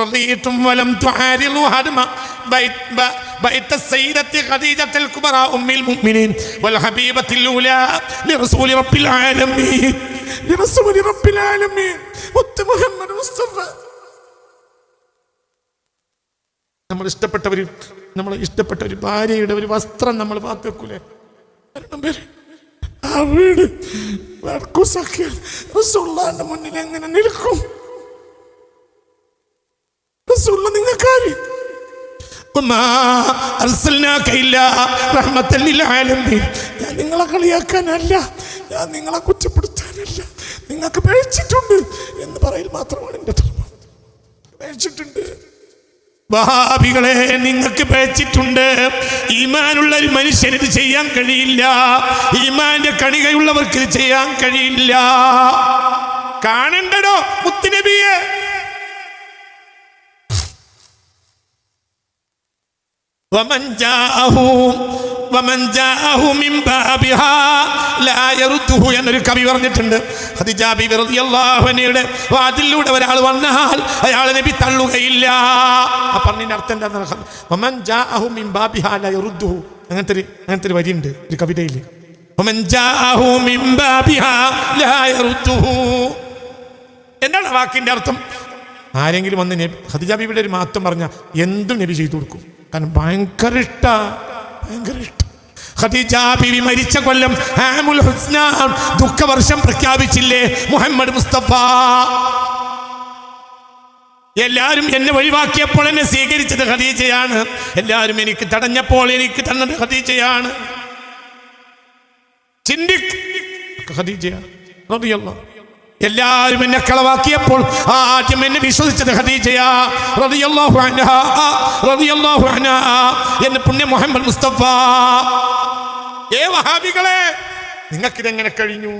رضيتم ولم تعارضوا هدم بيت السيدة خديجة الكبرى أم المؤمنين والحبيبة الأولى لرسول رب العالمين മുത്ത് മുഹമ്മദ് മുസ്തഫ. നമ്മൾ ഇഷ്ടപ്പെട്ട ഒരു ഭാര്യയുടെ ഒരു വസ്ത്രം നമ്മൾ പാത്തു വെക്കൂലേ? ആ വീട് റസൂലുള്ളാഹിന്റെ മുന്നിൽ എങ്ങനെ നിൽക്കും? റസൂലുള്ള നിങ്ങൾക്കാര്? ഞാൻ നിങ്ങളെ കളിയാക്കാനല്ല, ഞാൻ നിങ്ങളെ കുറ്റപ്പെടുത്താനല്ല. നിങ്ങൾക്ക് പേടിച്ചിട്ടുണ്ട് എന്ന് പറയൽ മാത്രമാണ് എൻ്റെ ധർമ്മം. പേടിച്ചിട്ടുണ്ട് വഹാബികളെ, നിങ്ങൾക്ക് പേടിച്ചിട്ടുണ്ട്. ഈമാനുള്ള ഒരു മനുഷ്യന് ഇത് ചെയ്യാൻ കഴിയില്ല. ഈമാന്റെ കണികയുള്ളവർക്ക് ഇത് ചെയ്യാൻ കഴിയില്ല. കാണണ്ടോ മുത്തുനബിയെ? ومن جاءه من بابها لا يرده എന്നൊരു കവി പറഞ്ഞിട്ടുണ്ട്. ഖദീജ ബീവി റളിയല്ലാഹു അൻഹയുടെ വാതിലൂടെ ഒരാൾ വന്നാൽ അയാളെ നബി തള്ളുകയില്ല. ആ പറഞ്ഞതിന്റെ അർത്ഥം എന്താണ്? വമൻ ജാഅഹു മിൻ ബാബിഹാ ലാ യറുദ്ദുഹു. അങ്ങനത്തെ ഒരു വരിയുണ്ട് ഒരു കവിതയിൽ. വമൻ ജാഅഹു മിൻ ബാബിഹാ ലാ യറുദ്ദുഹു. എന്താണ് വാക്കിന്റെ അർത്ഥം? ആരെങ്കിലും വന്ന് ഖദീജ ബീവിയുടെ ഒരു മാറ്റം പറഞ്ഞാൽ എന്തും നബി ചെയ്തു കൊടുക്കും. കാരണം ഭയങ്കര ഇഷ്ട. ഖദീജ ബീവി മരിച്ച കൊല്ലം ആമുൽ ഹുസ്ന ദുഃഖവർഷം പ്രഖ്യാപിച്ചില്ലേ മുഹമ്മദ് മുസ്തഫ? എല്ലാവരും എന്നെ ഒഴിവാക്കിയപ്പോൾ എന്നെ സ്വീകരിച്ചത് ഖദീജയാണ്. എല്ലാവരും എനിക്ക് തടഞ്ഞപ്പോൾ എനിക്ക് തന്നത് ഖദീജയാണ്. ഖദീജയാണ് റളിയല്ലാഹു. എല്ലാവരും എന്നെ കളവാക്കിയപ്പോൾ ആദ്യം എന്നെ വിശ്വസിച്ചത് ഖദീജയാ റളിയല്ലാഹു അൻഹാ എന്നെ പുണ്യ മുഹമ്മദ് മുസ്തഫ. വഹാബികളെ, നിങ്ങൾക്കിതെങ്ങനെ കഴിഞ്ഞു?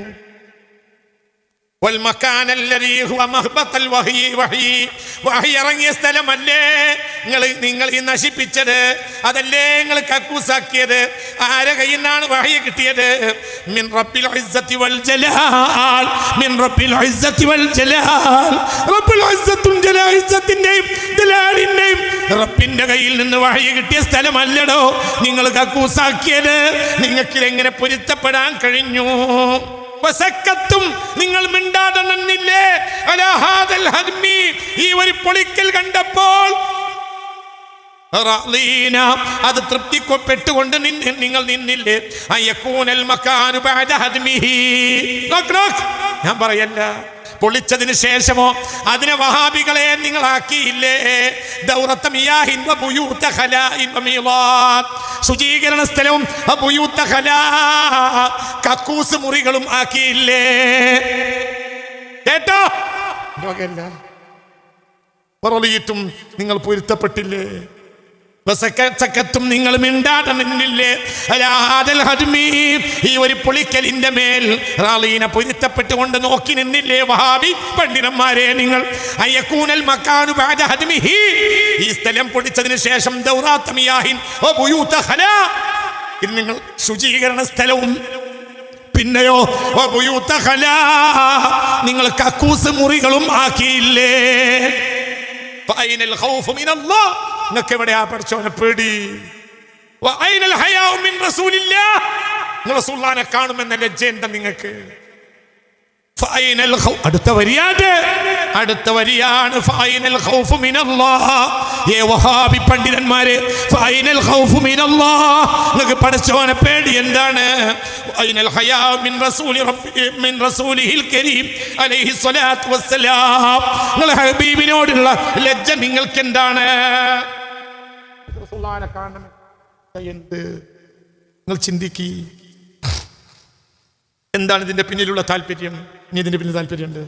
والمكان الذي هو مهبط الوحي വഹി ഇറങ്ങിയ സ്ഥലമല്ലേ നിങ്ങൾ ഈ നശിപ്പിച്ചത്? അതല്ലേ നിങ്ങൾ കക്കൂസാക്കിയത്? ആരെ കയ്യിൽ നിന്നാണ് വഹി കിട്ടിയത്? മിൻ റബ്ബിൽ ഇസ്സത്തി വൽ ജലാൽ, മിൻ റബ്ബിൽ ഇസ്സത്തി വൽ ജലാൽ. റബ്ബുൽ ഇസ്സത്തുൽ ജലാൽ, ഇസ്സത്തിന്റെയും ജലാലിന്റെയും റബ്ബിന്റെ കയ്യിൽ നിന്ന് വഹി കിട്ടിയ സ്ഥലമല്ലടോ നിങ്ങൾ കക്കൂസാക്കിയത്. നിങ്ങൾക്ക് എങ്ങനെ പൊരുത്തപ്പെടാൻ കഴിഞ്ഞു? നിങ്ങൾ മിണ്ടാതെ നിന്നില്ലേ? ഈ ഒരു പൊളിക്കൽ കണ്ടപ്പോൾ അത് തൃപ്തിപ്പെട്ടുകൊണ്ട് നിങ്ങൾ നിന്നില്ലേ? ഞാൻ പറയല്ല, പൊളിച്ചതിന് ശേഷമോ അതിനെ വഹാബികളെ നിങ്ങളാക്കിയില്ലേ? ശുചീകരണ സ്ഥലവും കക്കൂസ് മുറികളും ആക്കിയില്ലേ? കേട്ടോ? പറളിയിട്ടും നിങ്ങൾ പൊരുത്തപ്പെട്ടില്ലേ? നിങ്ങൾ മിണ്ടാതെ നിന്നില്ലേ? ഈ ഒരു പൊളിക്കലിന്റെ മേൽ റാളീനെ പൊരുത്തപ്പെട്ടുകൊണ്ട് നോക്കി നിന്നില്ലേ വഹാബി പണ്ഡിതന്മാരെ? നിങ്ങൾ ഈ സ്ഥലം പൊളിച്ചതിന് ശേഷം ഇത് നിങ്ങൾ ശുചീകരണ സ്ഥലവും പിന്നെയോ നിങ്ങൾ കക്കൂസ് മുറികളും ആക്കിയില്ലേ? നിങ്ങൾക്ക് എവിടെയാ പഠിച്ചവനെ പേടി? റസൂലുള്ളാഹിനെ കാണുമെന്ന ലജ്ജ എന്താ നിങ്ങൾക്ക്? അടുത്ത വരിയാണ് വഹാബി പണ്ഡിതന്മാരെ, നിങ്ങൾക്ക് പഠിച്ചവനെ പേടി എന്താണ്? ഹബീബിനോടുള്ള ലജ്ജ നിങ്ങൾക്ക് എന്താണ്? നിങ്ങൾ ചിന്തിക്കി, എന്താണ് ഇതിന്റെ പിന്നിലുള്ള താല്പര്യം? ഇനി ഇതിന്റെ പിന്നിൽ താല്പര്യമുണ്ട്.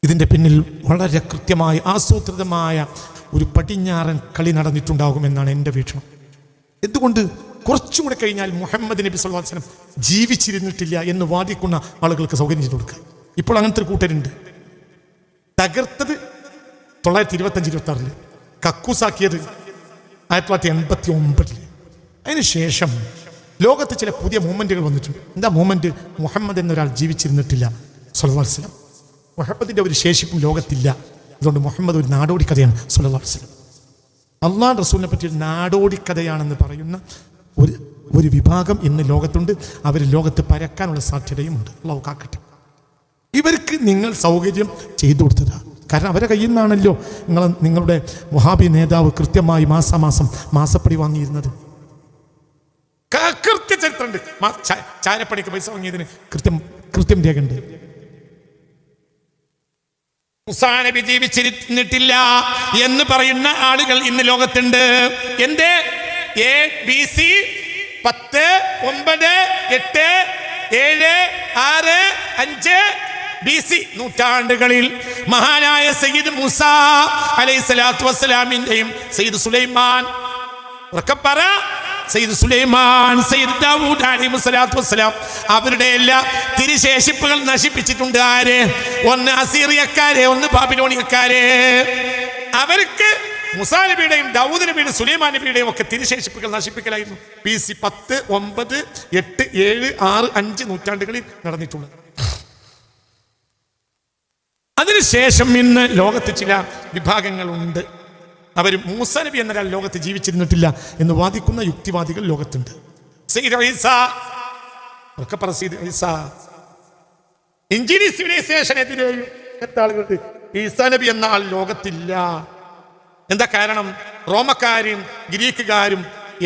ഇതിന്റെ പിന്നിൽ വളരെ കൃത്യമായി ആസൂത്രിതമായ ഒരു പടിഞ്ഞാറൻ കളി നടന്നിട്ടുണ്ടാകുമെന്നാണ് എൻ്റെ വീക്ഷണം. എന്തുകൊണ്ട്? കുറച്ചും കൂടെ കഴിഞ്ഞാൽ മുഹമ്മദ് നബി സ്വല്ലല്ലാഹു അലൈഹി വസല്ലം ജീവിച്ചിരുന്നിട്ടില്ല എന്ന് വാദിക്കുന്ന ആളുകൾക്ക് സൗകര്യം ചെയ്തു കൊടുക്കുക. ഇപ്പോൾ അങ്ങനത്തെ ഒരു കൂട്ടരുണ്ട്. തകർത്തത് 1925-26, കക്കൂസാക്കിയത് 1989. അതിനുശേഷം ലോകത്ത് ചില പുതിയ മൂവ്മെന്റുകൾ വന്നിട്ടുണ്ട്. എന്താ മൂവ്മെന്റ്? മുഹമ്മദ് എന്നൊരാൾ ജീവിച്ചിരുന്നിട്ടില്ല സ്വല്ലല്ലാഹു അലൈഹി വസല്ലം. മുഹമ്മദിന്റെ ഒരു ശേഷിപ്പും ലോകത്തില്ല അതുകൊണ്ട് മുഹമ്മദ് ഒരു നാടോടി കഥയാണ് സ്വല്ലല്ലാഹു അലൈഹി വസല്ലം. അള്ളാഹു റസൂലിനെ പറ്റി ഒരു നാടോടി കഥയാണെന്ന് പറയുന്ന ഒരു വിഭാഗം ഇന്ന് ലോകത്തുണ്ട്. അവർ ലോകത്ത് പരക്കാനുള്ള സാധ്യതയുമുണ്ട്. അള്ളാഹു കാക്കട്ടെ. ഇവർക്ക് നിങ്ങൾ സൗകര്യം ചെയ്തു കൊടുത്തതാ. കാരണം അവരെ കയ്യിൽ നിന്നാണല്ലോ നിങ്ങളുടെ വഹാബി നേതാവ് കൃത്യമായി മാസാമാസം മാസപ്പടി വാങ്ങിയിരുന്നത്. കൃത്യ ചരിത്രമുണ്ട്. ചാരപ്പടിക്ക് പൈസ വാങ്ങിയതിന് കൃത്യം രേഖയുണ്ട്. മൂസാ നബി ജീവിച്ചിരുന്നിട്ടില്ല എന്ന് പറയുന്ന ആളുകൾ ഇന്ന് ലോകത്തുണ്ട്. എന്തേ? BC 10, 9, 8, 7, 6, 5 BC നൂറ്റാണ്ടുകളിൽ മഹാനായ സയ്യിദ് മൂസ അലൈഹിസ്സലാത്തു വസ്സലാമിന്റെയും സയ്യിദ് സുലൈമാൻ, സയ്യിദ് സുലൈമാൻ, സയ്യിദ് ദാവൂദ് അലൈഹിസ്സലാത്തു വസ്സലാം അവരുടെ എല്ലാ തിരുശേഷിപ്പുകൾ നശിപ്പിച്ചിട്ടുണ്ട്. ആര്? ഒന്ന് അസീറിയക്കാരെ, ഒന്ന് ബാബിലോണിയക്കാരെ. അവർക്ക് മൂസാ നബിയുടെയും ദാവൂദ് നബിയുടെയും സുലൈമാൻ നബിയുടെയും ഒക്കെ തിരുശേഷിപ്പുകൾ നശിപ്പിക്കലായിരുന്നു BC 10, 9, 8, 7, 6, 5 നൂറ്റാണ്ടുകളിൽ നടന്നിട്ടുള്ളത്. അതിനുശേഷം ഇന്ന് ലോകത്ത് ചില വിഭാഗങ്ങളുണ്ട്. അവർ മൂസാ നബി എന്നൊരാൾ ലോകത്ത് ജീവിച്ചിരുന്നിട്ടില്ല എന്ന് വാദിക്കുന്ന യുക്തിവാദികൾ ലോകത്തുണ്ട്. ഇഞ്ചിരി സിവിലൈസേഷനെതിരെയും ആളുകൾക്ക് ഈസാ നബി എന്ന ആൾ ലോകത്തില്ല. എന്താ കാരണം? റോമക്കാരും ഗ്രീക്കുകാരും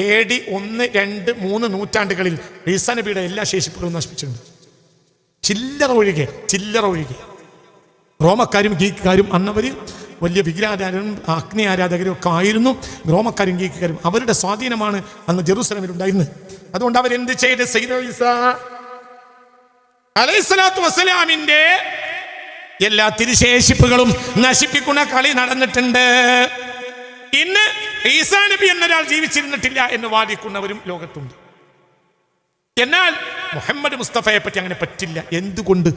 AD 1, 2, 3 നൂറ്റാണ്ടുകളിൽ ഈസാ നബിയുടെ എല്ലാ ശേഷിപ്പുകളും നശിപ്പിച്ചിട്ടുണ്ട്. ചില്ലറ ഒഴികെ. റോമക്കാരും ഗ്രീക്കുകാരും അന്നവര് വലിയ വിഗ്രഹാരാധകരും അഗ്നി ആരാധകരും ഒക്കെ ആയിരുന്നു. റോമക്കാരും ഗ്രീക്കുകാരും അവരുടെ സ്വാധീനമാണ് അന്ന് ജെറൂസലമിൽ ഉണ്ടായിരുന്നത്. അതുകൊണ്ട് അവരെന്ത് ചെയ്ത് സയ്യിദ് ഈസാ അലൈഹിസ്സലാത്തു വസ്സലാമിന്റെ എല്ലാ തിരുശേഷിപ്പുകളും നശിപ്പിക്കുന്ന കളി നടന്നിട്ടുണ്ട്. ഇന്ന് ഈസാ നബി എന്നൊരാൾ ജീവിച്ചിരുന്നിട്ടില്ല എന്ന് വാദിക്കുന്നവരും ലോകത്തുണ്ട്. എന്നാൽ മുഹമ്മദ് മുസ്തഫയെ പറ്റി അങ്ങനെ പറ്റില്ല. എന്തുകൊണ്ട്?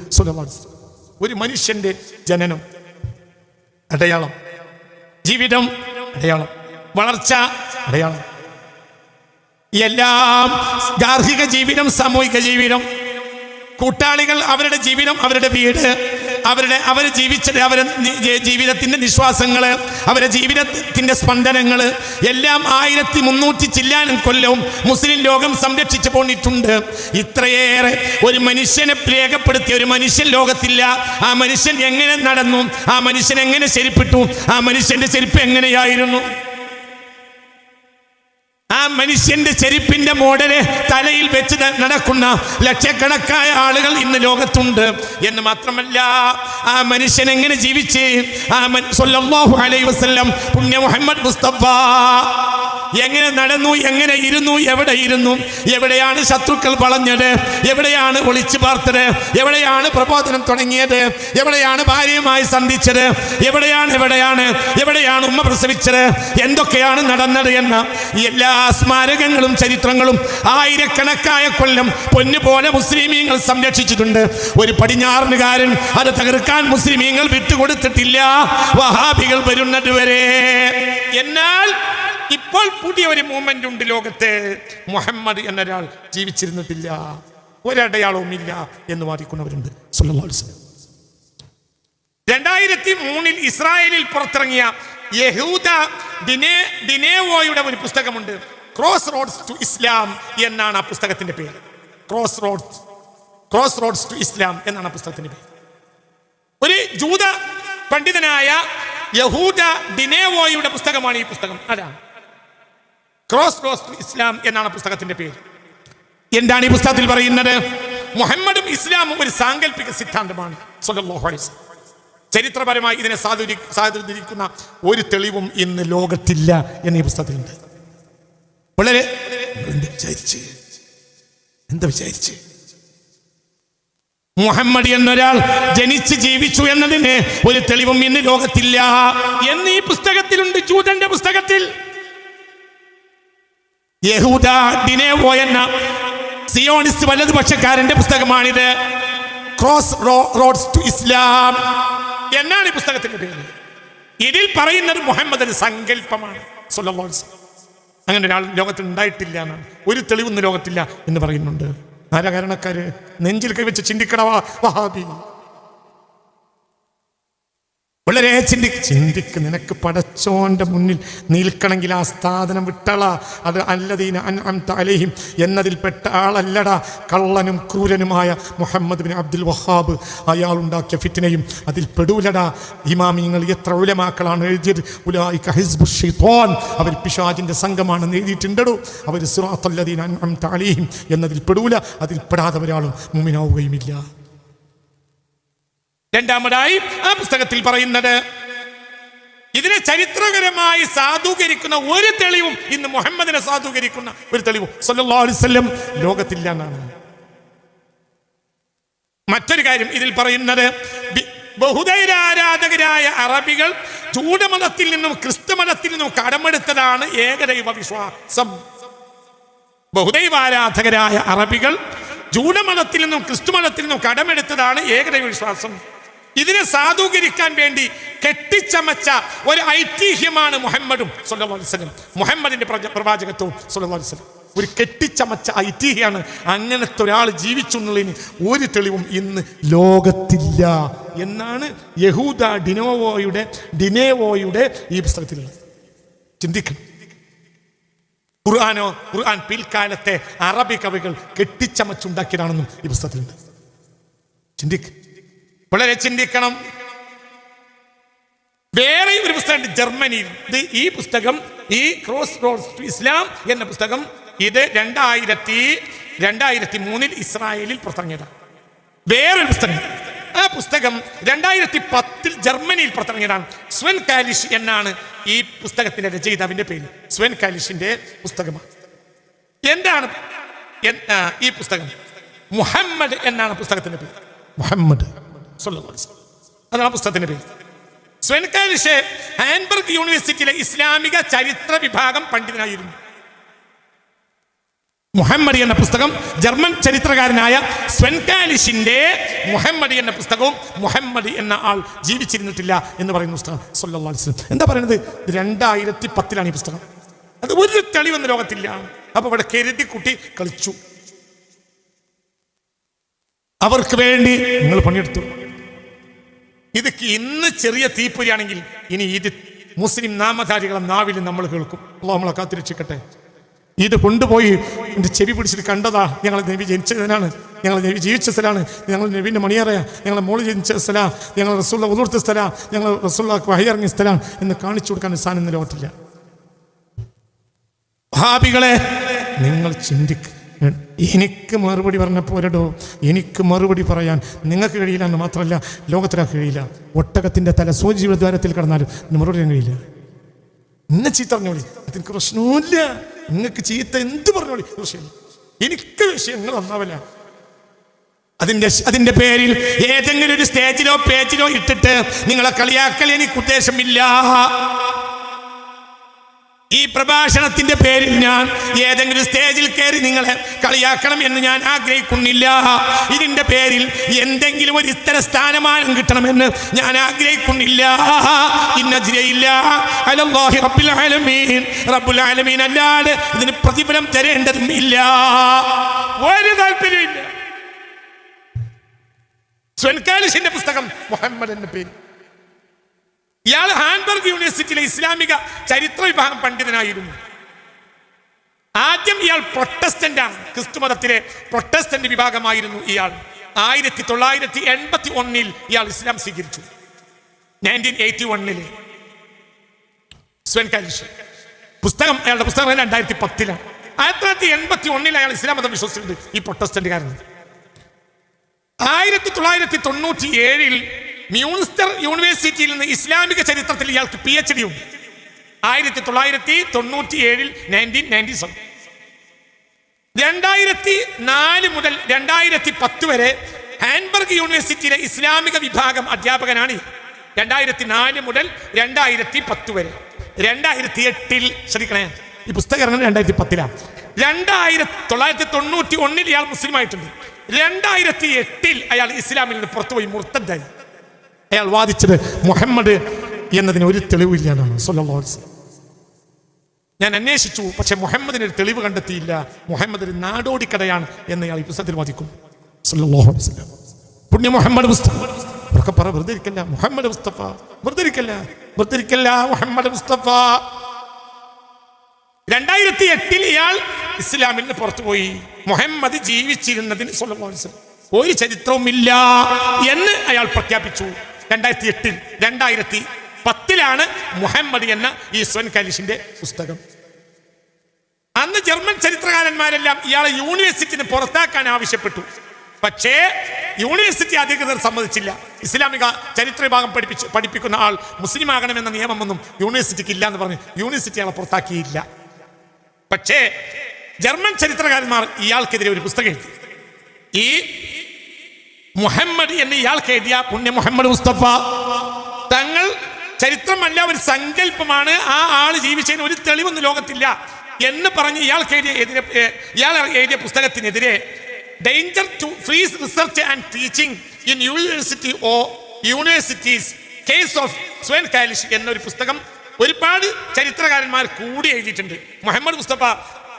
ഒരു മനുഷ്യന്റെ ജനനം അടയാളം, ജീവിതം അടയാളം, വളർച്ച അടയാളം, എല്ലാം ഗാർഹിക ജീവിതം, സാമൂഹിക ജീവിതം, കൂട്ടാളികൾ, അവരുടെ ജീവിതം, അവരുടെ വീട്, അവർ ജീവിച്ചത്, അവരുടെ ജീവിതത്തിന്റെ നിശ്വാസങ്ങള്, അവരുടെ ജീവിതത്തിന്റെ സ്പന്ദനങ്ങള് എല്ലാം 1300 ചില്ലാനും കൊല്ലവും മുസ്ലിം ലോകം സംരക്ഷിച്ചു പോന്നിട്ടുണ്ട്. ഇത്രയേറെ ഒരു മനുഷ്യനെ രേഖപ്പെടുത്തിയ ഒരു മനുഷ്യൻ ലോകത്തില്ല. ആ മനുഷ്യൻ എങ്ങനെ നടന്നു, ആ മനുഷ്യൻ എങ്ങനെ ചെരുപ്പിട്ടു, ആ മനുഷ്യന്റെ ചെരുപ്പ് എങ്ങനെയായിരുന്നു, ആ മനുഷ്യന്റെ ചെരുപ്പിന്റെ മോഡല് തലയിൽ വെച്ച് നടക്കുന്ന ലക്ഷക്കണക്കായ ആളുകൾ ഇന്ന് ലോകത്തുണ്ട്. എന്ന് മാത്രമല്ല, ആ മനുഷ്യൻ എങ്ങനെ ജീവിച്ച്, സ്വല്ലല്ലാഹു അലൈഹി വസല്ലം പുണ്യ മുഹമ്മദ് മുസ്തഫ എങ്ങനെ നടന്നു, എങ്ങനെ ഇരുന്നു, എവിടെ ഇരുന്നു, എവിടെയാണ് ശത്രുക്കൾ വളഞ്ഞത്, എവിടെയാണ് ഒളിച്ചു പാർത്തത്, എവിടെയാണ് പ്രബോധനം തുടങ്ങിയത്, എവിടെയാണ് ഭാര്യയുമായി സന്ധിച്ചത്, എവിടെയാണ് ഉമ്മ പ്രസവിച്ചത്, എന്തൊക്കെയാണ് നടന്നത് എന്ന എല്ലാ സ്മാരകങ്ങളും ചരിത്രങ്ങളും ആയിരക്കണക്കായ കൊല്ലം പൊന്നുപോലെ മുസ്ലിമീങ്ങൾ സംരക്ഷിച്ചിട്ടുണ്ട്. ഒരു പടിഞ്ഞാറുകാരൻ അത് തകർക്കാൻ മുസ്ലിമീങ്ങൾ വിട്ടുകൊടുത്തിട്ടില്ല, വഹാബികൾ വരുന്നത് വരെ. എന്നാൽ ഇപ്പോൾ പുതിയ ഒരു മൂവ്മെന്റ് ഉണ്ട് ലോകത്ത്. മുഹമ്മദ് എന്നൊരാൾ ജീവിച്ചിരുന്നിട്ടില്ല, ഒരടയാളവും ഇല്ല എന്ന് വാദിക്കുന്നവരുണ്ട്. സ്വല്ലല്ലാഹു അലൈഹി വസല്ലം 2003 ഇസ്രായേലിൽ പുറത്തിറങ്ങിയ യഹൂദ ദിനേവോയുടെ ഒരു പുസ്തകമുണ്ട്. ക്രോസ് റോഡ്സ് ടു ഇസ്ലാം എന്നാണ് ആ പുസ്തകത്തിന്റെ പേര്. ക്രോസ് റോഡ്സ് ടു ഇസ്ലാം എന്നാണ് ആ പുസ്തകത്തിന്റെ പേര്. ഒരു ജൂത പണ്ഡിതനായ യഹൂദ ദിനേവോയുടെ പുസ്തകമാണ് ഈ പുസ്തകം. അതാണ് ക്രോസ് റോഡ്സ് ടു ഇസ്ലാം എന്നാണ് പുസ്തകത്തിന്റെ പേര്. എന്താണ് ഈ പുസ്തകത്തിൽ പറയുന്നത്? മുഹമ്മദും ഇസ്ലാമും ഒരു സാങ്കല്പിക സിദ്ധാന്തമാണ്. സ്വല്ലല്ലാഹു അലൈഹി വസല്ലം ചരിത്രപരമായി ഇതിനെ സാധൂകരിക്കുന്ന ഒരു തെളിവും ഇന്ന് ലോകത്തില്ല എന്ന് ഈ പുസ്തകത്തിലുണ്ട്. വളരെ എന്താ വിചാരിച്ച് മുഹമ്മദ് എന്നൊരാൾ ജനിച്ച് ജീവിച്ചു എന്നതിന് ഒരു തെളിവും ഇന്ന് ലോകത്തില്ല എന്ന് ഈ പുസ്തകത്തിലുണ്ട്. ജൂതന്റെ പുസ്തകത്തിൽ യഹൂദ ദിനേവോ എന്ന സിയോണിസ്റ്റ് വലതുപക്ഷക്കാരന്റെ പുസ്തകമാണിത്. ക്രോസ് റോഡ്സ് ടു ഇസ്ലാം എന്നാണ് ഈ പുസ്തകത്തിന്റെ പേര്. ഇതിൽ പറയുന്നത് മുഹമ്മദ് ഒരു സങ്കല്പമാണ്. സ്വല്ലല്ലാഹു അലൈഹി വസല്ലം അങ്ങനെ ഒരാൾ ലോകത്തിൽ ഉണ്ടായിട്ടില്ല എന്നാണ്, ഒരു തെളിവൊന്നും ലോകത്തില്ല എന്ന് പറയുന്നുണ്ട്. ആരാ കാരണക്കാര്? നെഞ്ചിൽ കൈവച്ച് ചിന്തിക്കണവാ വഹാബി. വളരെ ചിന്തിക്ക്. നിനക്ക് പടച്ചോന്റെ മുന്നിൽ നിൽക്കണമെങ്കിൽ ആ സ്ഥാപനം വിട്ടള. അത് അല്ലദീന അൻഅംത അലൈഹിം എന്നതിൽപ്പെട്ട ആളല്ലടാ കള്ളനും ക്രൂരനുമായ മുഹമ്മദ് ബിൻ അബ്ദുൽ വഹാബ്. അയാൾ ഉണ്ടാക്കിയ ഫിത്നയും അതിൽ പെടൂലടാ. ഇമാമിങ്ങൾ എത്ര ഉലമാക്കളാണ് എഴുതിയത്, ഉലൈക ഹിസ്ബുശ് ശൈത്വാൻ, അവർ പിശാചിന്റെ സംഘമാണെന്ന് എഴുതിയിട്ടുണ്ടോ. അവർ സിറാത്തൽ ലദീന അൻഅംത അലൈഹിം എന്നതിൽ പെടൂല. അതിൽ പെടാതെ ഒരാളും മുഅ്മിനാവുകയുമില്ല. രണ്ടാമതായി ആ പുസ്തകത്തിൽ പറയുന്നത്, ഇതിനെ ചരിത്രപരമായി സാധൂകരിക്കുന്ന ഒരു തെളിവും, ഇന്ന് മുഹമ്മദിനെ സാധൂകരിക്കുന്ന ഒരു തെളിവും സല്ലല്ലാഹു അലൈഹി വസല്ലം ലോകത്തില്ല എന്നാണ്. മറ്റൊരു കാര്യം ഇതിൽ പറയുന്നത്, ബഹുദൈവാരാധകരായ അറബികൾ ജൂതമതത്തിൽ നിന്നും ക്രിസ്തു മതത്തിൽ നിന്നും കടമെടുത്തതാണ് ഏകദൈവ വിശ്വാസം. ബഹുദൈവാരാധകരായ അറബികൾ ജൂതമതത്തിൽ നിന്നും ക്രിസ്തു മതത്തിൽ നിന്നും കടമെടുത്തതാണ് ഏകദൈവ വിശ്വാസം. ഇതിനെ സാധൂകരിക്കാൻ വേണ്ടി കെട്ടിച്ചമച്ച ഒരു ഐതിഹ്യമാണ് മുഹമ്മദും സല്ലല്ലാഹു അലൈഹി വസല്ലം, മുഹമ്മദിന്റെ പ്രവാചകത്വവും സല്ലല്ലാഹു അലൈഹി വസല്ലം. ഒരു കെട്ടിച്ചമച്ച ഐതിഹ്യമാണ്. അങ്ങനത്തെ ഒരാൾ ജീവിച്ചു എന്നുള്ളതിന് ഒരു തെളിവും ഇന്ന് ലോകത്തില്ല എന്നാണ് യഹൂദ ഡിനേവോയുടെ ഈ പുസ്തകത്തിലുള്ളത്. ചിന്തിക്കണം. ഖുർആൻ പിൽക്കാലത്തെ അറബി കവികൾ കെട്ടിച്ചമച്ചുണ്ടാക്കിയതാണെന്നും ഈ പുസ്തകത്തിലുണ്ട്. വളരെ ചിന്തിക്കണം. വേറെ ഒരു പുസ്തകം ജർമ്മനിയിൽ, ഈ പുസ്തകം, ഈ ക്രോസ് റോഡ്സ് ടു ഇസ്ലാം എന്ന പുസ്തകം, ഇത് 2003 ഇസ്രായേലിൽ പുറത്തിറങ്ങിയതാണ്. വേറൊരു പുസ്തകം, ആ പുസ്തകം 2010 ജർമ്മനിയിൽ പുറത്തിറങ്ങിയതാണ്. സ്വെൻ കാലിഷ് എന്നാണ് ഈ പുസ്തകത്തിന്റെ രചയിതാവിന്റെ പേര്. സ്വെൻ കാലിഷിന്റെ പുസ്തകമാണ്. എന്താണ് ഈ പുസ്തകം? മുഹമ്മദ് എന്നാണ് പുസ്തകത്തിന്റെ പേര്. മുഹമ്മദ് സല്ലല്ലാഹു അലൈഹി വസല്ലം അതാണ് പുസ്തകത്തിന്റെ പേര്. സ്വെൻ കാലിഷ് ഹാൻബർഗ് യൂണിവേഴ്സിറ്റിയിലെ ഇസ്ലാമിക ചരിത്ര വിഭാഗം പണ്ഡിതനായിരുന്നു. മുഹമ്മദ് എന്ന പുസ്തകം ജർമ്മൻ ചരിത്രകാരനായ സ്വെൻ കാലിഷിന്റെ മുഹമ്മദ് എന്ന പുസ്തകവും, മുഹമ്മദ് എന്ന ആൾ ജീവിച്ചിരുന്നിട്ടില്ല എന്ന് പറയുന്ന പുസ്തകം സല്ലല്ലാഹു അലൈഹി വസല്ലം. എന്താ പറയുന്നത്? 2010 ഈ പുസ്തകം. അത് ഒരു തെളിവെന്ന് ലോകത്തില്ല. അപ്പൊ ഇവിടെ കരുതി കുട്ടി കളിച്ചു. അവർക്ക് വേണ്ടി നിങ്ങൾ പണിയെടുത്തു. ഇത് ഇന്ന് ചെറിയ തീപ്പൊരിയാണെങ്കിൽ ഇനി ഇത് മുസ്ലിം നാമധാരികളെ നാവിൽ നമ്മൾ കേൾക്കും. അല്ലാഹു നമ്മളെ കാത്തിരക്ഷിക്കട്ടെ. ഇത് കൊണ്ടുപോയി എൻ്റെ ചെവി പിടിച്ചിട്ട് കണ്ടതാ, ഞങ്ങൾ നബി ജനിച്ചതിനാണ്, ഞങ്ങൾ നബി ജീവിച്ച സ്ഥലമാണ്, ഞങ്ങൾ നബീൻ്റെ മണിയറയാ, ഞങ്ങളെ മോള് ജനിച്ച സ്ഥലമാണ്, ഞങ്ങൾ റസൂലുള്ള ഉദൂർത്ത സ്ഥലമാണ്, ഞങ്ങൾ റസൂലുള്ളാഹിക്ക് വഹി ഇറങ്ങിയ സ്ഥലമാണ് എന്ന് കാണിച്ചു കൊടുക്കാൻ സാധനം ഇന്ന് ലോകത്തില്ല. വഹാബികളെ, നിങ്ങൾ ചിന്തിക്ക്. എനിക്ക് മറുപടി പറഞ്ഞ പോരടോ, എനിക്ക് മറുപടി പറയാൻ നിങ്ങൾക്ക് കഴിയില്ല എന്ന് മാത്രമല്ല ലോകത്തിനാക്ക് കഴിയില്ല. ഒട്ടകത്തിൻ്റെ തല സൂചിയുടെ ദ്വാരത്തിൽ കിടന്നാലും മറുപടി ചെയ്യാൻ കഴിയില്ല. എന്നെ ചീത്ത പറഞ്ഞോളി, അതെനിക്ക് പ്രശ്നമില്ല. നിങ്ങൾക്ക് ചീത്ത എന്ത് പറഞ്ഞോളി, വിഷയമില്ല. എനിക്ക് വിഷയങ്ങൾ ഒന്നാവില്ല. അതിന്റെ പേരിൽ ഏതെങ്കിലും ഒരു സ്റ്റേജിലോ പേജിലോ ഇട്ടിട്ട് നിങ്ങളെ കളിയാക്കൽ എനിക്ക് ഉദ്ദേശമില്ല. ഈ പ്രഭാഷണത്തിന്റെ പേരിൽ ഞാൻ ഏതെങ്കിലും സ്റ്റേജിൽ കയറി നിങ്ങളെ കളിയാക്കണം എന്ന് ഞാൻ ആഗ്രഹിക്കുന്നില്ല. ഇതിന്റെ പേരിൽ എന്തെങ്കിലും ഒരു ഇത്തര സ്ഥാനമാനം കിട്ടണമെന്ന് ഞാൻ ആഗ്രഹിക്കുന്നില്ല. റബ്ബുൽ ആലമീൻ അല്ലാതെ ഇതിന് പ്രതിഫലം തരേണ്ടതും ഇല്ല. ഒരു താല്പര്യമില്ല. സ്വെൻ കാലിഷിന്റെ പുസ്തകം മുഹമ്മദ് എന്ന പേര്. ഇയാൾ ഹാൻബർഗ് യൂണിവേഴ്സിറ്റിയിലെ ഇസ്ലാമിക ചരിത്ര വിഭാഗം പണ്ഡിതനായിരുന്നു. ആദ്യം ഇയാൾ പ്രൊട്ടസ്റ്റന്റ് ആണ്, ക്രിസ്തുമതത്തിലെ പ്രൊട്ടസ്റ്റന്റ് വിഭാഗമായിരുന്നു ഇയാൾ. 1981 ഇയാൾ ഇസ്ലാം സ്വീകരിച്ചു. 1981 സ്വെൻ കാലിഷ് പുസ്തകം, അയാളുടെ പുസ്തകം 2010. 1981 അയാൾ ഇസ്ലാം മതം വിശ്വസിച്ചിട്ടുണ്ട്, ഈ പ്രൊട്ടസ്റ്റന്റുകാരൻ. 1997 മ്യൂൺസ്റ്റർ യൂണിവേഴ്സിറ്റിയിൽ നിന്ന് ഇസ്ലാമിക ചരിത്രത്തിൽ ഇയാൾക്ക് PhD ഉണ്ട്. 1997 1997. 2004 മുതൽ 2010 വരെ ഹാൻബർഗ് യൂണിവേഴ്സിറ്റിയിലെ ഇസ്ലാമിക വിഭാഗം അധ്യാപകനാണ്. 2004 മുതൽ 2010 വരെ. 2008 ശ്രദ്ധിക്കണേ, ഈ പുസ്തകം ഇറങ്ങുന്നത് 2010. 1991 ഇയാൾ മുസ്ലിം ആയിട്ടുണ്ട്. 2008 അയാൾ ഇസ്ലാമിൽ നിന്ന് പുറത്തുപോയി മുർത്തദ്ദായി. അയാൾ വാദിച്ചത് മുഹമ്മദ് എന്നതിന് ഒരു തെളിവില്ല എന്നാണ് സല്ലല്ലാഹു അലൈഹി വസല്ലം. ഞാൻ അന്വേഷിച്ചു, പക്ഷെ മുഹമ്മദിന് ഒരു തെളിവ് കണ്ടെത്തിയില്ല. മുഹമ്മദ് ഒരു നാടോടിക്കഥയാണ് എന്ന് അയാൾ ഈ പുസ്തകത്തിൽ വാദിക്കും. സല്ലല്ലാഹു അലൈഹി വസല്ലം. പുണ്യ മുഹമ്മദ് പുസ്തകം ഉറക്കെ പറ, വെറുതെ ഇരിക്കല്ല മുഹമ്മദ് മുസ്തഫ, വെറുതെ ഇരിക്കല്ല മുഹമ്മദ് മുസ്തഫ. 2008 ഇയാൾ ഇസ്ലാമിൽ നിന്ന് പുറത്തുപോയി. മുഹമ്മദ് ജീവിച്ചിരുന്നതിന് സ്വല്ലല്ലാഹു അലൈഹി വസല്ലം ഒരു ചരിത്രവുമില്ല എന്ന് അയാൾ പ്രഖ്യാപിച്ചു 2008. 2010 മുഹമ്മദ് എന്ന ഈ സ്വൻ കാലിഷിന്റെ പുസ്തകം. അന്ന് ജർമ്മൻ ചരിത്രകാരന്മാരെല്ലാം ഇയാളെ യൂണിവേഴ്സിറ്റിന് പുറത്താക്കാൻ ആവശ്യപ്പെട്ടു. പക്ഷേ യൂണിവേഴ്സിറ്റി അധികൃതർ സമ്മതിച്ചില്ല. ഇസ്ലാമിക ചരിത്ര വിഭാഗം പഠിപ്പിക്കുന്ന ആൾ മുസ്ലിം ആകണമെന്ന നിയമമൊന്നും യൂണിവേഴ്സിറ്റിക്ക് ഇല്ല എന്ന് പറഞ്ഞ് യൂണിവേഴ്സിറ്റി ആളെ പുറത്താക്കിയില്ല. പക്ഷേ ജർമ്മൻ ചരിത്രകാരന്മാർ ഇയാൾക്കെതിരെ ഒരു പുസ്തകം എഴുതി. ഈ മുഹമ്മദ് എന്ന് ഇയാൾക്ക് എഴുതിയ പുണ്യ മുഹമ്മദ് മുസ്തഫ തങ്ങൾ ചരിത്രമല്ല, ഒരു സങ്കല്പമാണ്, ആ ആള് ജീവിച്ചതിന് ഒരു തെളിവൊന്നും ലോകത്തില്ല എന്ന് പറഞ്ഞ് ഇയാൾ എഴുതിയ പുസ്തകത്തിനെതിരെ danger to free research and teaching in universities case of Sven Kalisch എന്നൊരു പുസ്തകം ഒരുപാട് ചരിത്രകാരന്മാർ കൂടി എഴുതിയിട്ടുണ്ട്. മുഹമ്മദ് മുസ്തഫ